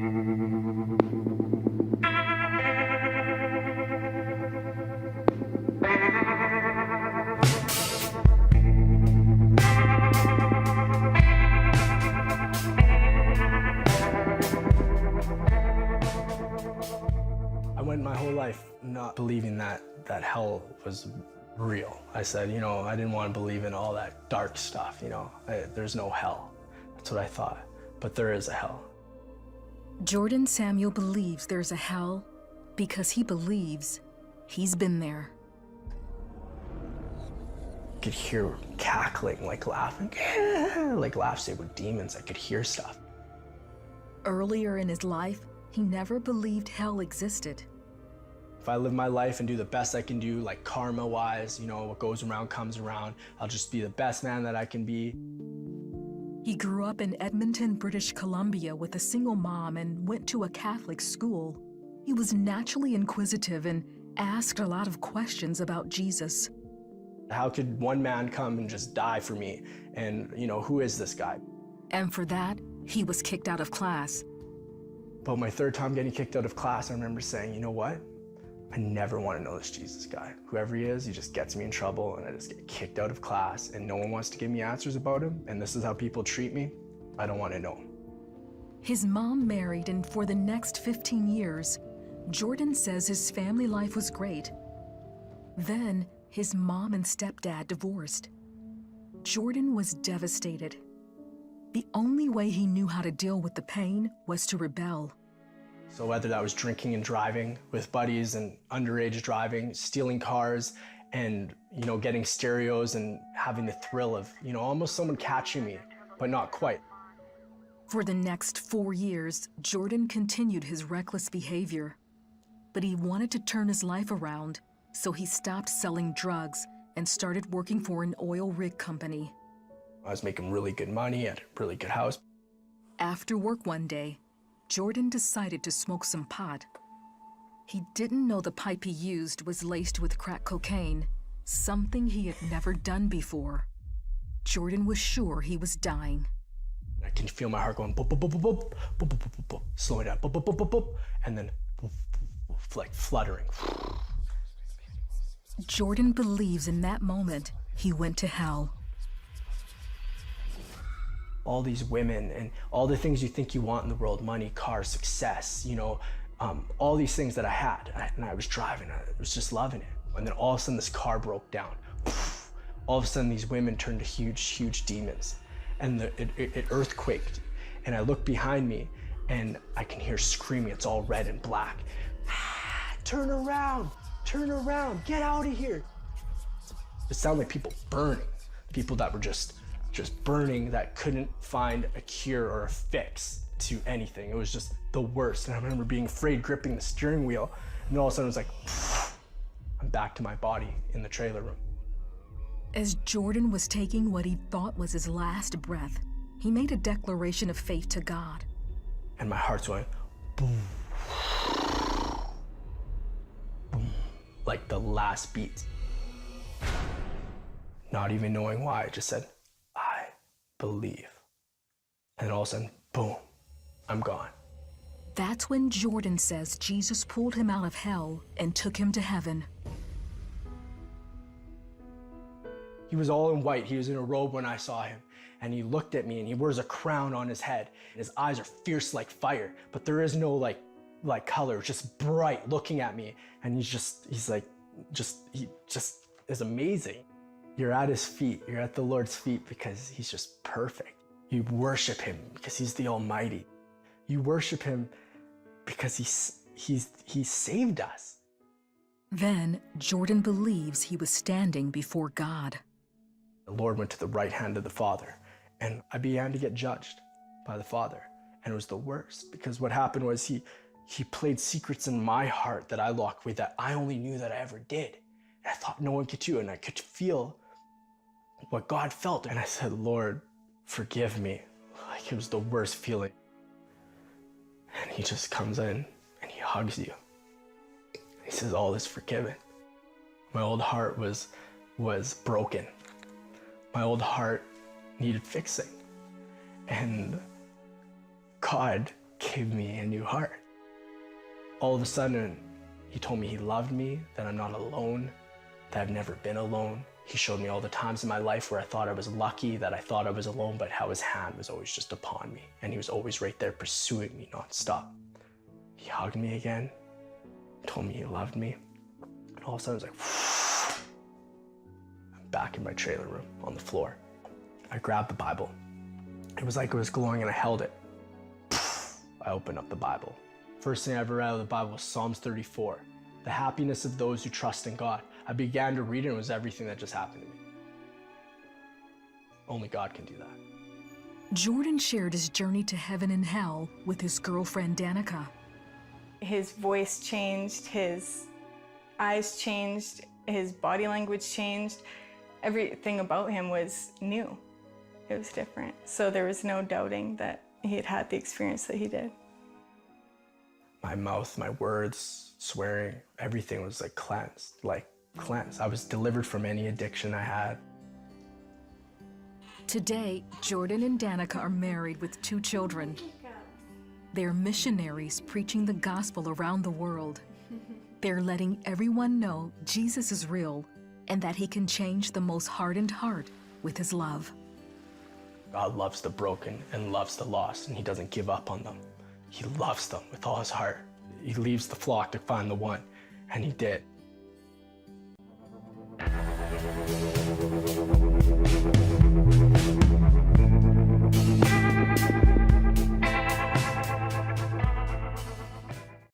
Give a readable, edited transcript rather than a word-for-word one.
I went my whole life not believing that hell was real. I said, I didn't want to believe in all that dark stuff, there's no hell. That's what I thought, but there is a hell. Jordan Samuel believes there's a hell because he believes he's been there. I could hear cackling, like laughing, like laughs with demons. I could hear stuff. Earlier in his life, he never believed hell existed. If I live my life and do the best I can do, like karma-wise, what goes around comes around, I'll just be the best man that I can be. He grew up in Edmonton, British Columbia with a single mom and went to a Catholic school. He was naturally inquisitive and asked a lot of questions about Jesus. How could one man come and just die for me? And, who is this guy? And for that, he was kicked out of class. But my third time getting kicked out of class, I remember saying, you know what? I never want to know this Jesus guy. Whoever he is, he just gets me in trouble and I just get kicked out of class and no one wants to give me answers about him and this is how people treat me. I don't want to know. His mom married, and for the next 15 years, Jordan says his family life was great. Then his mom and stepdad divorced. Jordan was devastated. The only way he knew how to deal with the pain was to rebel. So whether that was drinking and driving with buddies and underage driving, stealing cars and, getting stereos and having the thrill of, almost someone catching me, but not quite. For the next 4 years, Jordan continued his reckless behavior. But he wanted to turn his life around, so he stopped selling drugs and started working for an oil rig company. I was making really good money at a really good house. After work one day, Jordan decided to smoke some pot. He didn't know the pipe he used was laced with crack cocaine, something he had never done before. Jordan was sure he was dying. I can feel my heart going boop, boop, boop, boop, boop, boop, boop, boop, boop, slowing down, boop, boop, boop, boop, boop, and then boop, boop, boop, like fluttering. Jordan believes in that moment he went to hell. All these women and all the things you think you want in the world, money, cars, success, all these things that I had, and I was driving, I was just loving it. And then all of a sudden this car broke down. All of a sudden these women turned to huge, huge demons. And it earthquaked. And I look behind me and I can hear screaming, it's all red and black. Turn around, get out of here. It sounded like people burning, people that were just burning, that couldn't find a cure or a fix to anything. It was just the worst. And I remember being afraid, gripping the steering wheel, and then all of a sudden it was like, I'm back to my body in the trailer room. As Jordan was taking what he thought was his last breath, he made a declaration of faith to God. And my heart's going, boom, boom, like the last beat. Not even knowing why, I just said, I believe. And then all of a sudden, boom, I'm gone. That's when Jordan says Jesus pulled him out of hell and took him to heaven. He was all in white. He was in a robe when I saw him. And he looked at me and he wears a crown on his head. And his eyes are fierce like fire, but there is no like color, just bright looking at me. And he just is amazing. You're at his feet. You're at the Lord's feet because he's just perfect. You worship him because he's the Almighty. You worship him because he saved us. Then Jordan believes he was standing before God. The Lord went to the right hand of the Father, and I began to get judged by the Father. And it was the worst, because what happened was he played secrets in my heart that I locked away, that I only knew that I ever did. And I thought no one could do, and I could feel what God felt. And I said, Lord, forgive me. Like, it was the worst feeling. And he just comes in and he hugs you. He says, all is forgiven. My old heart was broken. My old heart needed fixing. And God gave me a new heart. All of a sudden, he told me he loved me, that I'm not alone, that I've never been alone. He showed me all the times in my life where I thought I was lucky, that I thought I was alone, but how his hand was always just upon me. And he was always right there pursuing me nonstop. He hugged me again, told me he loved me. And all of a sudden, I was like, I'm back in my trailer room on the floor. I grabbed the Bible. It was like it was glowing and I held it. I opened up the Bible. First thing I ever read out of the Bible was Psalms 34. The happiness of those who trust in God. I began to read it and it was everything that just happened to me. Only God can do that. Jordan shared his journey to heaven and hell with his girlfriend Danica. His voice changed, his eyes changed, his body language changed. Everything about him was new. It was different. So there was no doubting that he had had the experience that he did. My mouth, my words, swearing, everything was like cleansed. I was delivered from any addiction I had. Today, Jordan and Danica are married with 2 children. They're missionaries preaching the gospel around the world. They're letting everyone know Jesus is real and that he can change the most hardened heart with his love. God loves the broken and loves the lost, and he doesn't give up on them. He loves them with all his heart. He leaves the flock to find the one, and he did.